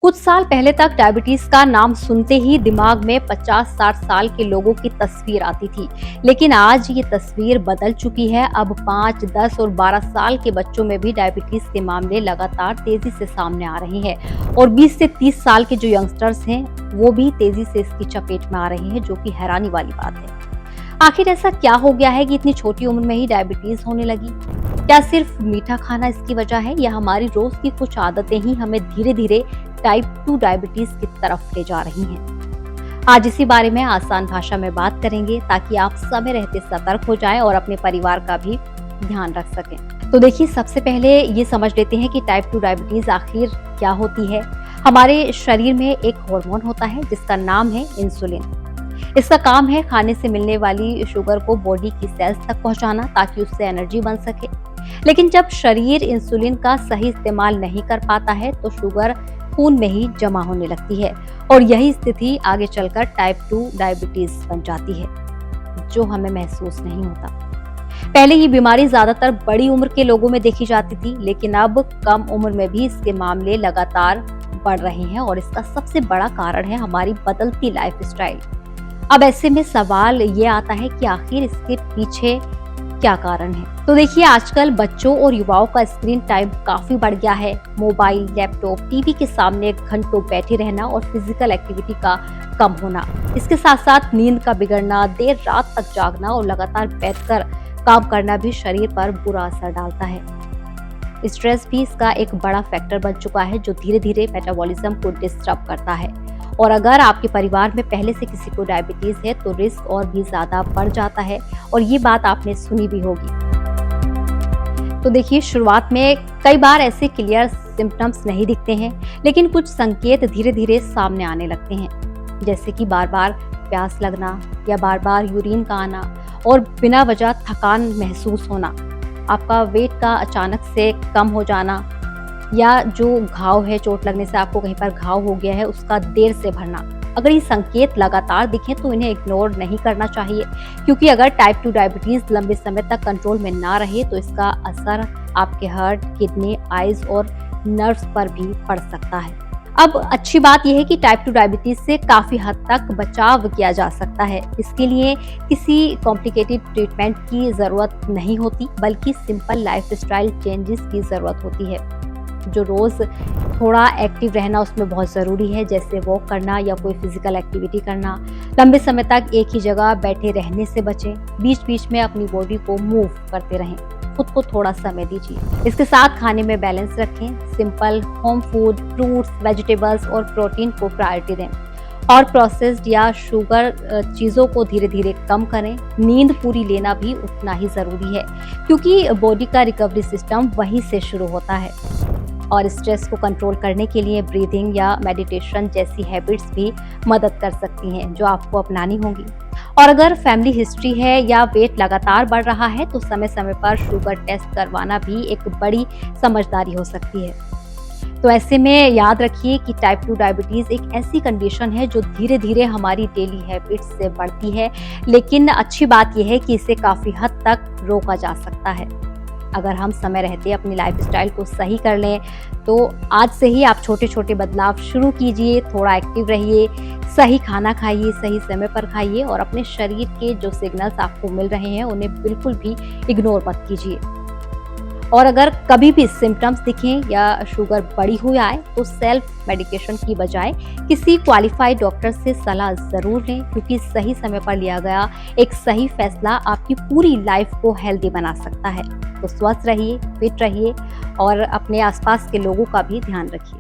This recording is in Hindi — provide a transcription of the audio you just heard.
कुछ साल पहले तक डायबिटीज का नाम सुनते ही दिमाग में 50-60 साल के लोगों की तस्वीर आती थी। लेकिन आज ये तस्वीर बदल चुकी है। अब 5, 10 और 12 साल के बच्चों में भी डायबिटीज के मामले लगातार तेजी से सामने आ रहे हैं और 20 से 30 साल के जो यंगस्टर्स हैं वो भी तेजी से इसकी चपेट में आ रहे हैं, जो कि हैरानी वाली बात है। आखिर ऐसा क्या हो गया है कि इतनी छोटी उम्र में ही डायबिटीज होने लगी? क्या सिर्फ मीठा खाना इसकी वजह है या हमारी रोज की कुछ आदतें ही हमें धीरे धीरे टाइप 2 डायबिटीज की तरफ ले जा रही हैं? आज इसी बारे में आसान भाषा में बात करेंगे ताकि आप समय रहते सतर्क हो जाएं और अपने परिवार का भी ध्यान रख सकें। तो देखिए, सबसे पहले ये समझ लेते हैं कि टाइप 2 डायबिटीज आखिर क्या होती है। हमारे शरीर में एक हार्मोन होता है जिसका नाम है इंसुलिन। इसका काम है खाने से मिलने वाली शुगर को बॉडी की सेल्स तक पहुंचाना ताकि उससे एनर्जी बन सके। लेकिन जब शरीर इंसुलिन का सही इस्तेमाल नहीं कर पाता है तो शुगर खून में ही जमा होने लगती है और यही स्थिति आगे चलकर टाइप 2 डायबिटीज बन जाती है, जो हमें महसूस नहीं होता। पहले ये बीमारी ज्यादातर बड़ी उम्र के लोगों में देखी जाती थी, लेकिन अब कम उम्र में भी इसके मामले लगातार बढ़ रहे हैं और इसका सबसे बड़ा कारण है हमारी बदलती लाइफस्टाइल। अब ऐसे में सवाल ये आता है कि आखिर इसके पीछे क्या कारण है। तो देखिए, आजकल बच्चों और युवाओं का स्क्रीन टाइम काफी बढ़ गया है। मोबाइल, लैपटॉप, टीवी के सामने घंटों बैठे रहना और फिजिकल एक्टिविटी का कम होना, इसके साथ साथ नींद का बिगड़ना, देर रात तक जागना और लगातार बैठकर काम करना भी शरीर पर बुरा असर डालता है। स्ट्रेस भी इसका एक बड़ा फैक्टर बन चुका है जो धीरे धीरे मेटाबॉलिज्म को डिस्टर्ब करता है और अगर आपके परिवार में पहले से किसी को डायबिटीज है तो रिस्क और भी ज्यादा बढ़ जाता है और ये बात आपने सुनी भी होगी। तो देखिए, शुरुआत में कई बार ऐसे क्लियर सिम्टम्स नहीं दिखते हैं, लेकिन कुछ संकेत धीरे धीरे सामने आने लगते हैं, जैसे कि बार बार प्यास लगना या बार बार यूरिन का आना और बिना वजह थकान महसूस होना, आपका वेट का अचानक से कम हो जाना या जो घाव है, चोट लगने से आपको कहीं पर घाव हो गया है उसका देर से भरना। अगर ये संकेत लगातार दिखें तो इन्हें इग्नोर नहीं करना चाहिए, क्योंकि अगर टाइप 2 डायबिटीज लंबे समय तक कंट्रोल में ना रहे तो इसका असर आपके हार्ट, किडनी, आइज और नर्व्स पर भी पड़ सकता है। अब अच्छी बात यह है कि टाइप 2 डायबिटीज से काफी हद तक बचाव किया जा सकता है। इसके लिए किसी कॉम्प्लिकेटेड ट्रीटमेंट की जरूरत नहीं होती, बल्कि सिंपल लाइफस्टाइल चेंजेस की जरूरत होती है। जो रोज थोड़ा एक्टिव रहना उसमें बहुत ज़रूरी है, जैसे वॉक करना या कोई फिजिकल एक्टिविटी करना। लंबे समय तक एक ही जगह बैठे रहने से बचें, बीच बीच में अपनी बॉडी को मूव करते रहें, खुद को थोड़ा समय दीजिए। इसके साथ खाने में बैलेंस रखें, simple home food, fruits, vegetables और प्रोटीन को प्रायोरिटी दें और प्रोसेस्ड या शुगर चीज़ों को धीरे धीरे कम करें। नींद पूरी लेना भी उतना ही ज़रूरी है, क्योंकि बॉडी का रिकवरी सिस्टम वहीं से शुरू होता है। और स्ट्रेस को कंट्रोल करने के लिए ब्रीदिंग या मेडिटेशन जैसी हैबिट्स भी मदद कर सकती हैं, जो आपको अपनानी होंगी। और अगर फैमिली हिस्ट्री है या वेट लगातार बढ़ रहा है तो समय समय पर शुगर टेस्ट करवाना भी एक बड़ी समझदारी हो सकती है। तो ऐसे में याद रखिए कि टाइप 2 डायबिटीज एक ऐसी कंडीशन है जो धीरे धीरे हमारी डेली हैबिट्स से बढ़ती है, लेकिन अच्छी बात यह है कि इसे काफी हद तक रोका जा सकता है। अगर हम समय रहते अपनी लाइफस्टाइल को सही कर लें तो आज से ही आप छोटे छोटे बदलाव शुरू कीजिए। थोड़ा एक्टिव रहिए, सही खाना खाइए, सही समय पर खाइए और अपने शरीर के जो सिग्नल्स आपको मिल रहे हैं उन्हें बिल्कुल भी इग्नोर मत कीजिए। और अगर कभी भी सिम्टम्स दिखें या शुगर बढ़ी हुई आए तो सेल्फ मेडिकेशन की बजाय किसी क्वालिफाइड डॉक्टर से सलाह जरूर लें, क्योंकि सही समय पर लिया गया एक सही फैसला आपकी पूरी लाइफ को हेल्दी बना सकता है। तो स्वस्थ रहिए, फिट रहिए और अपने आसपास के लोगों का भी ध्यान रखिए।